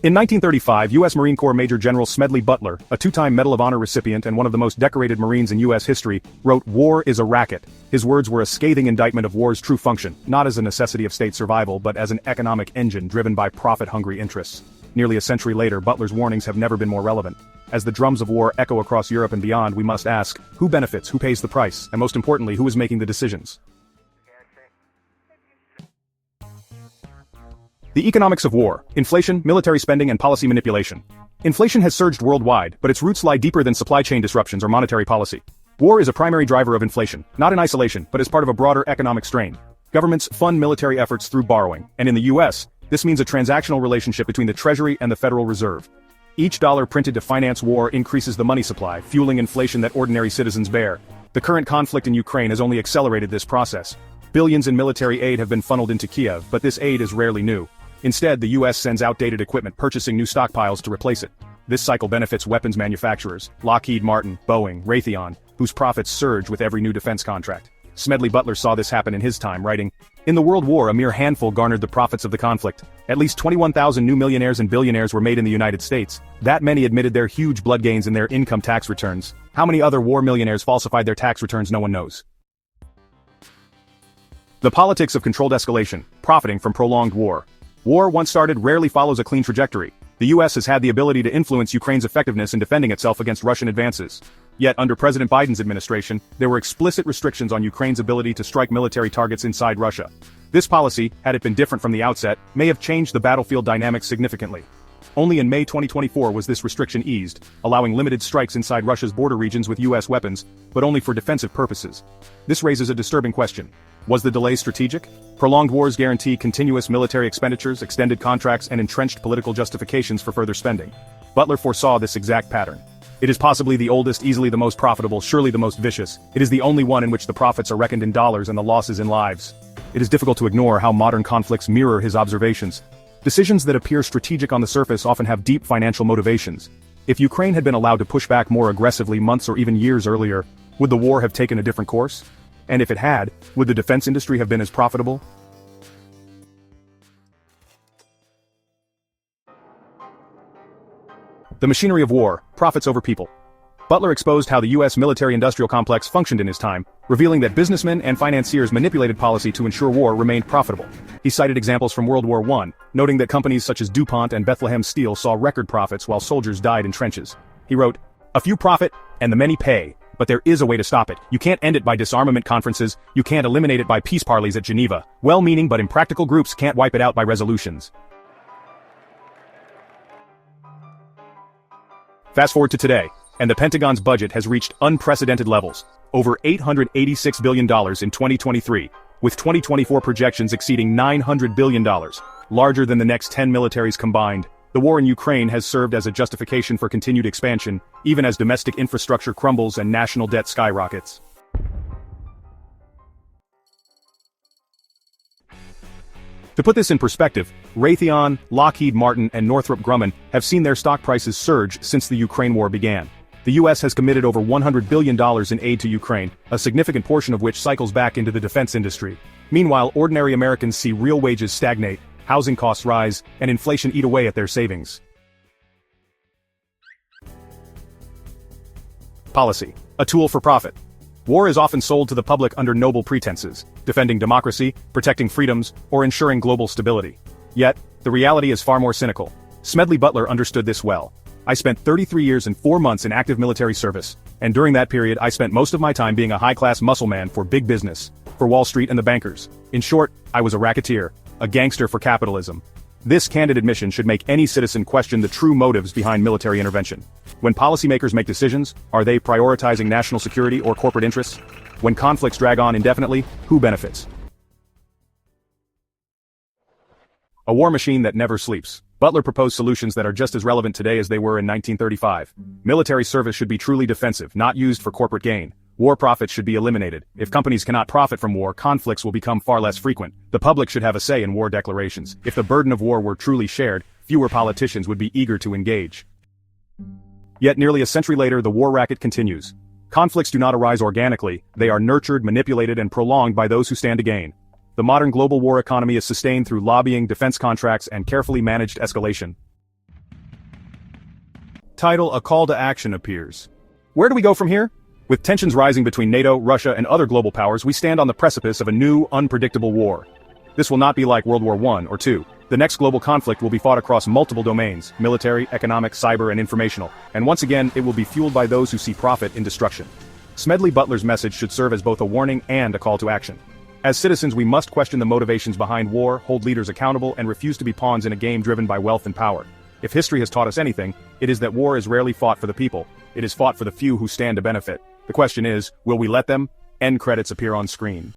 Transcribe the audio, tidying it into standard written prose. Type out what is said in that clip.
In 1935, U.S. Marine Corps Major General Smedley Butler, a two-time Medal of Honor recipient and one of the most decorated Marines in U.S. history, wrote, "War is a racket." His words were a scathing indictment of war's true function, not as a necessity of state survival but as an economic engine driven by profit-hungry interests. Nearly a century later, Butler's warnings have never been more relevant. As the drums of war echo across Europe and beyond, we must ask, who benefits, who pays the price, and most importantly, who is making the decisions? The economics of war: inflation, military spending, and policy manipulation. Inflation has surged worldwide, but its roots lie deeper than supply chain disruptions or monetary policy. War is a primary driver of inflation, not in isolation, but as part of a broader economic strain. Governments fund military efforts through borrowing, and in the U.S., this means a transactional relationship between the Treasury and the Federal Reserve. Each dollar printed to finance war increases the money supply, fueling inflation that ordinary citizens bear. The current conflict in Ukraine has only accelerated this process. Billions in military aid have been funneled into Kiev, but this aid is rarely new. Instead, the U.S. sends outdated equipment, purchasing new stockpiles to replace it. This cycle benefits weapons manufacturers, Lockheed Martin, Boeing, Raytheon, whose profits surge with every new defense contract. Smedley Butler saw this happen in his time, writing, "In the World War, a mere handful garnered the profits of the conflict. At least 21,000 new millionaires and billionaires were made in the United States. That many admitted their huge blood gains in their income tax returns. How many other war millionaires falsified their tax returns, no one knows." The politics of controlled escalation, profiting from prolonged war. War, once started, rarely follows a clean trajectory. The U.S. has had the ability to influence Ukraine's effectiveness in defending itself against Russian advances. Yet, under President Biden's administration, there were explicit restrictions on Ukraine's ability to strike military targets inside Russia. This policy, had it been different from the outset, may have changed the battlefield dynamics significantly. Only in May 2024 was this restriction eased, allowing limited strikes inside Russia's border regions with U.S. weapons, but only for defensive purposes. This raises a disturbing question. Was the delay strategic? Prolonged wars guarantee continuous military expenditures, extended contracts, and entrenched political justifications for further spending. Butler foresaw this exact pattern. It is possibly the oldest, easily the most profitable, surely the most vicious. It is the only one in which the profits are reckoned in dollars and the losses in lives. It is difficult to ignore how modern conflicts mirror his observations. Decisions that appear strategic on the surface often have deep financial motivations. If Ukraine had been allowed to push back more aggressively months or even years earlier, would the war have taken a different course? And if it had, would the defense industry have been as profitable? The machinery of war, profits over people. Butler exposed how the U.S. military-industrial complex functioned in his time, revealing that businessmen and financiers manipulated policy to ensure war remained profitable. He cited examples from World War I, noting that companies such as DuPont and Bethlehem Steel saw record profits while soldiers died in trenches. He wrote, "A few profit, and the many pay. But there is a way to stop it. You can't end it by disarmament conferences, you can't eliminate it by peace parleys at Geneva. Well-meaning but impractical groups can't wipe it out by resolutions." Fast forward to today, and the Pentagon's budget has reached unprecedented levels. Over $886 billion in 2023, with 2024 projections exceeding $900 billion, larger than the next 10 militaries combined. The war in Ukraine has served as a justification for continued expansion, even as domestic infrastructure crumbles and national debt skyrockets. To put this in perspective, Raytheon, Lockheed Martin, and Northrop Grumman have seen their stock prices surge since the Ukraine war began. The U.S. has committed over $100 billion in aid to Ukraine, a significant portion of which cycles back into the defense industry. Meanwhile, ordinary Americans see real wages stagnate, housing costs rise, and inflation eat away at their savings. Policy: a tool for profit. War is often sold to the public under noble pretenses, defending democracy, protecting freedoms, or ensuring global stability. Yet, the reality is far more cynical. Smedley Butler understood this well. "I spent 33 years and 4 months in active military service, and during that period I spent most of my time being a high-class muscle man for big business, for Wall Street and the bankers. In short, I was a racketeer, a gangster for capitalism." This candid admission should make any citizen question the true motives behind military intervention. When policymakers make decisions, are they prioritizing national security or corporate interests? When conflicts drag on indefinitely, who benefits? A war machine that never sleeps. Butler proposed solutions that are just as relevant today as they were in 1935. Military service should be truly defensive, not used for corporate gain. War profits should be eliminated. If companies cannot profit from war, conflicts will become far less frequent. The public should have a say in war declarations. If the burden of war were truly shared, fewer politicians would be eager to engage. Yet nearly a century later, the war racket continues. Conflicts do not arise organically, they are nurtured, manipulated, and prolonged by those who stand to gain. The modern global war economy is sustained through lobbying, defense contracts, and carefully managed escalation. Title: A Call to Action appears. Where do we go from here? With tensions rising between NATO, Russia, and other global powers, we stand on the precipice of a new, unpredictable war. This will not be like World War I or II. The next global conflict will be fought across multiple domains: military, economic, cyber, and informational. And once again, it will be fueled by those who see profit in destruction. Smedley Butler's message should serve as both a warning and a call to action. As citizens, we must question the motivations behind war, hold leaders accountable, and refuse to be pawns in a game driven by wealth and power. If history has taught us anything, it is that war is rarely fought for the people. It is fought for the few who stand to benefit. The question is, will we let them? End credits appear on screen.